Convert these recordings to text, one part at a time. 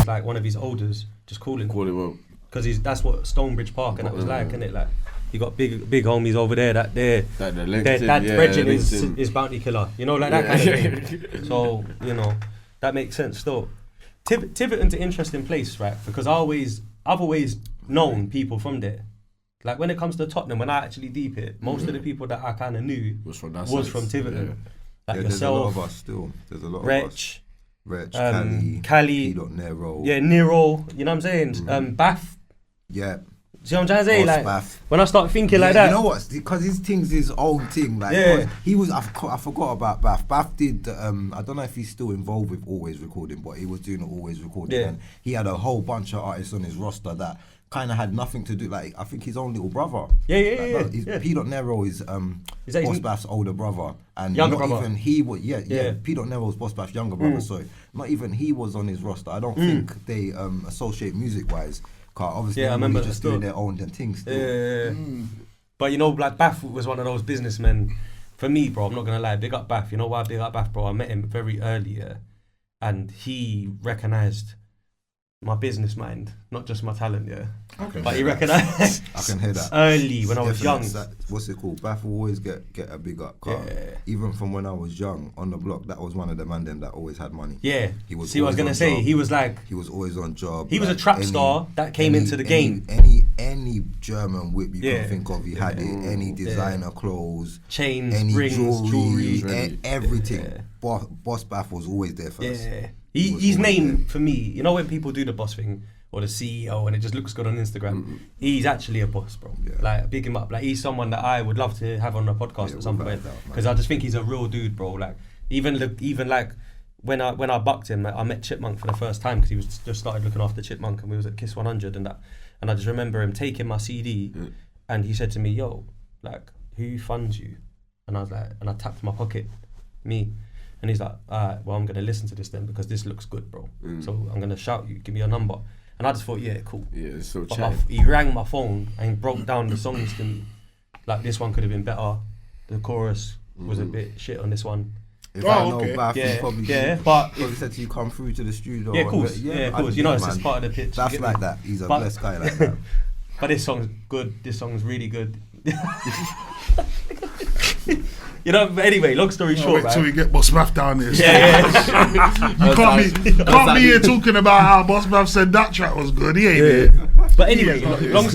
was like one of his elders just calling Call him up. because that's what Stonebridge Park and that was like, innit? Like you got big homies over there that brethren is Bounty Killer, you know, like that kind of thing. So you know that makes sense. Still, Tiverton's an interesting place, right? Because I've always known people from there. Like when it comes to Tottenham, when I actually deep it, most of the people that I kind of knew was from Tiverton. Yeah. Like There's a lot yourself, of us still. There's a lot of us. Wretch, Cali, Nero. Yeah, Nero. You know what I'm saying? Baff. Yeah. See what I'm trying to say? Boss Like Baff. when I start thinking like that. You know what? Because his thing's his own thing. Like he was. I forgot about Baff. Baff did. I don't know if he's still involved with Always Recording, but he was doing the Always Recording. Yeah. And he had a whole bunch of artists on his roster that kind of had nothing to do. Like I think his own little brother. Yeah. P. Nero is Boss Baff's older brother, and younger not brother. even he was. Yeah. P. Nero's Boss Baff's younger brother. So not even he was on his roster. I don't think they associate music wise. Obviously, I remember just doing their own things. Still. But you know, like Baff was one of those businessmen. For me, bro, I'm not gonna lie. Big up Baff. You know why I big up Baff, bro? I met him very early, and he recognised my business mind, not just my talent, Okay. But he recognised I can hear that early when I was young. What's it called? Baff will always get a big up. Even from when I was young on the block, that was one of the man them that always had money. Yeah. He was. See what I was gonna say? Job. He was like. He was always on job. He was a trap star that came into the game. Any German whip you can think of, he had it. Any designer clothes, chains, any rings, jewelry, everything. Boss Baff was always there for us. Yeah. His name for me, you know when people do the boss thing or the CEO and it just looks good on Instagram, he's actually a boss, bro. Yeah. Like big him up. Like he's someone that I would love to have on the podcast at some point because I just think he's a real dude, bro. Like even like when I bucked him, like, I met Chipmunk for the first time because he was just started looking after Chipmunk and we was at Kiss 100 and that, and I just remember him taking my CD and he said to me, "Yo, like who funds you?" And I was like, and I tapped my pocket, me. And he's like, alright, well, I'm going to listen to this then because this looks good, bro. So I'm going to shout you, give me your number. And I just thought, yeah, cool. Yeah, it's so he rang my phone and broke down the songs to me. Like, this one could have been better. The chorus was a bit shit on this one. If I know Baff, he probably said to you, come through to the studio. Yeah, of course. Yeah, of course. You know, it's just part of the pitch. That's like that. He's a blessed guy like that. But this song's good. This song's really good. You know, but anyway, long story short, wait till we get Boss Baff down here. You can't be here talking about how Boss Baff said that track was good. He ain't here. But anyway, long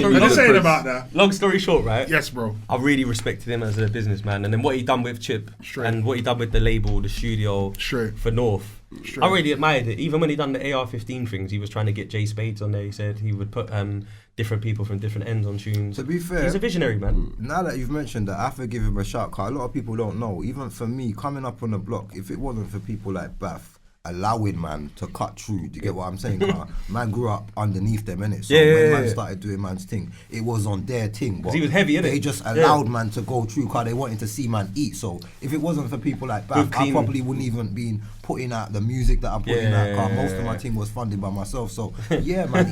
story short, right? Yes, bro. I really respected him as a businessman, and then what he done with Chip and what he done with the label, the studio for North. I really admired it. Even when he done the AR-15 things, he was trying to get Jay Spades on there. He said he would put different people from different ends on tunes. To be fair, he's a visionary, man. Now that you've mentioned that, I have to give him a shout, because a lot of people don't know. Even for me, coming up on the block, if it wasn't for people like Baff allowing man to cut through, do you get what I'm saying? Man grew up underneath them, innit? So when man started doing man's thing, it was on their thing. But he was heavy, innit? They just allowed man to go through because they wanted to see man eat. So if it wasn't for people like Baff, I probably wouldn't even been putting out the music that I'm putting out, because most of my thing was funded by myself. So yeah, man,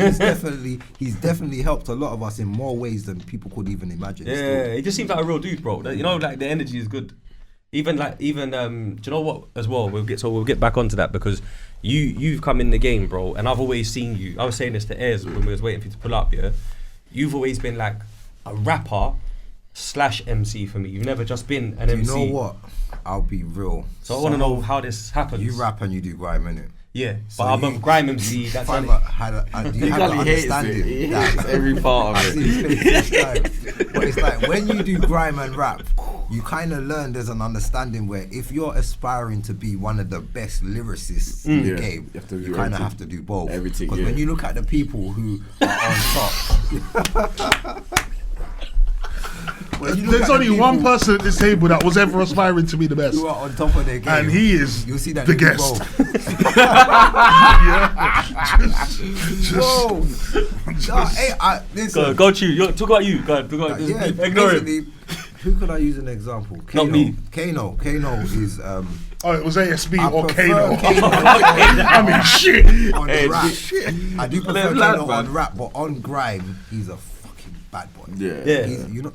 he's definitely helped a lot of us in more ways than people could even imagine. Yeah, he just seems like a real dude, bro. You know, like the energy is good. Even do you know what as well? We'll get back onto that because you've come in the game, bro, and I've always seen you. I was saying this to Ayers when we was waiting for you to pull up. Yeah, you've always been like a rapper / MC for me. You've never just been an MC. You know what? I'll be real. So I want to know how this happens. You rap and you do grime, innit? Yeah, so but I'm a grime MC. That's you had the understanding. That's every part of it. But it's like when you do grime and rap, you kind of learn there's an understanding where if you're aspiring to be one of the best lyricists in the game, you kind of have to do both. Everything. Because when you look at the people who are on top. There's only one person at this table that was ever aspiring to be the best. Who are on top of their game. And he is You'll see that the guest. Listen. Go you. Talk about you. Go ahead. Ignore him. Who could I use an example? Kano. Not me. Kano is oh, it was ASB or Kano. I mean, shit. On rap. I do prefer Kano on rap, but on grime, he's a fucking bad boy. Yeah. You know,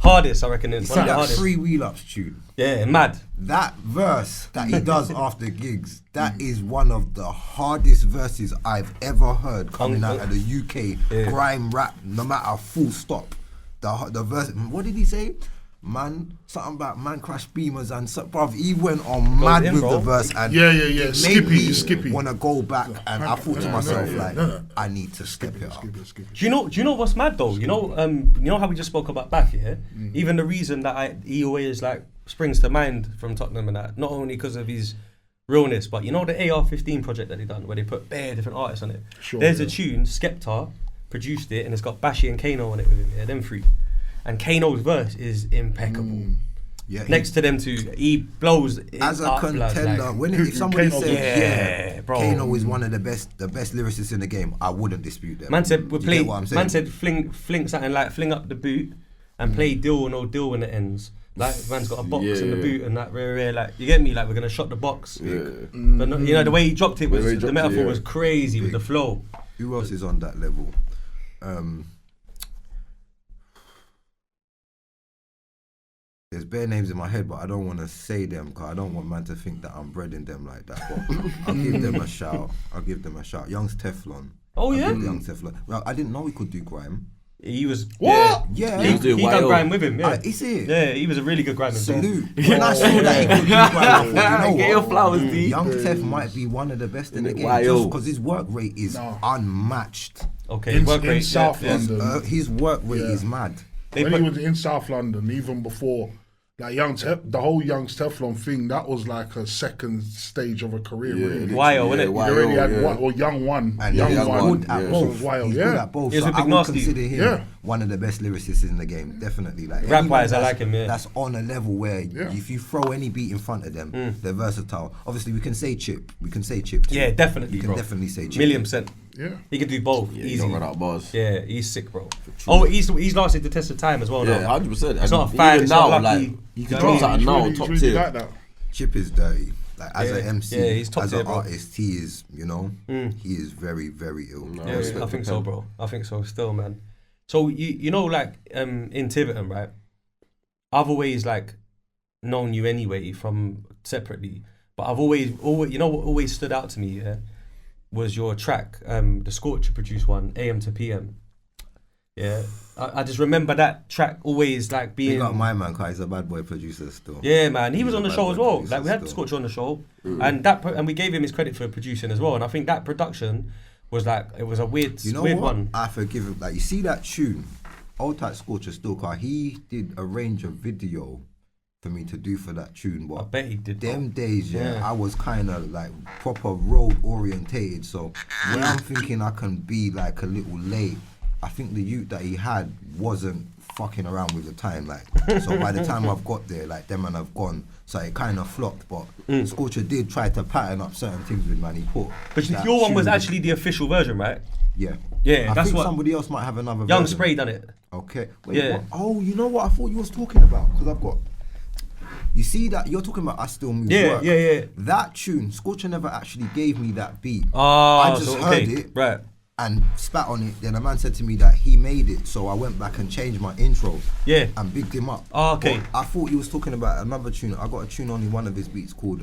Hardest, I reckon. You One see of the that hardest. Free Wheel Ups tune? Yeah, mad. That verse that he does after gigs, that is one of the hardest verses I've ever heard coming out of the UK grime rap, no matter full stop. The verse, what did he say? Man, something about man crash beamers and so, bruv, he went on mad with the verse and it made me want to go back and I thought to myself I need to step it up. Do you know what's mad though? You know how we just spoke about Baff, yeah? Even the reason that he always like springs to mind from Tottenham and that, not only because of his realness, but you know the AR15 project that they done where they put bare different artists on it. There's a tune, Skepta produced it and it's got Bashi and Kano on it with him, yeah, them three. And Kano's verse is impeccable. Yeah, next to them two, he blows as a contender. Like, if somebody said, bro, Kano is one of the best lyricists in the game, I wouldn't dispute them. Man said fling something like fling up the boot and play deal or no deal when it ends. Like man's got a box in the boot and that rare, like you get me, like we're gonna shot the box. But no, you know the way he dropped it was the metaphor was crazy with the flow. Who else is on that level? There's bare names in my head, but I don't want to say them because I don't want man to think that I'm breading them like that. But I'll give them a shout. Young's Teflon. Oh yeah. Young's Teflon. Well, I didn't know he could do grime. He was what? Yeah, he done grime with him. Yeah, is it? Yeah, he was a really good grime. Salute. When I saw that he could do grime, I thought, you know get your flowers, D. Young Tef might be one of the best in the game just because his work rate is unmatched. Okay, in South London, his work rate is mad. When he was in South London, even before. Like the whole Young Teflon thing, that was like a second stage of a career. Really. Wild, wasn't it? He already had one, or Young One. And Young One. Good at both. He's good at both. So I would consider him one of the best lyricists in the game. Definitely. Like rap-wise, I like him. Yeah. That's on a level where if you throw any beat in front of them, they're versatile. Obviously, we can say Chip. Too. Yeah, definitely. We can definitely say Chip. 1,000,000%. Yeah, he can do both. Yeah, easy. He don't run out bars. Yeah, he's sick, bro. Oh, he's lasted the test of time as well. Yeah, 100%. It's not a fan. It's not lucky. He can drop something now, top tier. Like that. Chip is dirty. Like as an MC, he's top as tier, an artist, he is. He is very, very ill. I think so, bro. I think so. Still, man. So you know, like in Tiverton, right? I've always like known you anyway from separately, but I've always you know what always stood out to me, was your track, the Scorcher produced one, AM to PM. Yeah, I just remember that track always like being. Big up my man, cause he's a bad boy producer still. Yeah, man, he was on the show as well. Like we had Scorcher on the show, and we gave him his credit for producing as well. And I think that production was like it was a weird one. I forgive him. Like you see that tune, Old Tight Scorcher still, cause he did arrange a video for me to do for that tune, but I bet he did. Them days, I was kind of like proper road orientated. So when I'm thinking I can be like a little late, I think the youth that he had wasn't fucking around with the time. Like, so by the time I've got there, like them and I've gone, so it kind of flopped. But Scorcher did try to pattern up certain things with man. He put. But your one was actually the official version, right? Yeah. Yeah, I think somebody else might have another. Young version. Spray done it. Okay. Wait, what? Oh, you know what? I thought you was talking about because I've got. You see that you're talking about I Still Move Work. Yeah. That tune, Scorcher never actually gave me that beat. I just heard it. Right. And spat on it. Then a man said to me that he made it, so I went back and changed my intro. Yeah. And bigged him up. Oh, okay. But I thought he was talking about another tune. I got a tune on in one of his beats called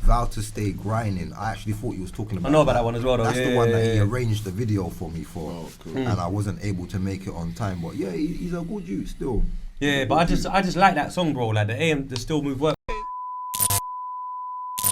Vow to Stay Grinding. I actually thought he was talking about. I know about that one as well, though. That's the one that he arranged the video for me for. Oh, cool. And I wasn't able to make it on time. But yeah, he's a good youth still. Yeah, but I just like that song, bro. Like the Still Move Work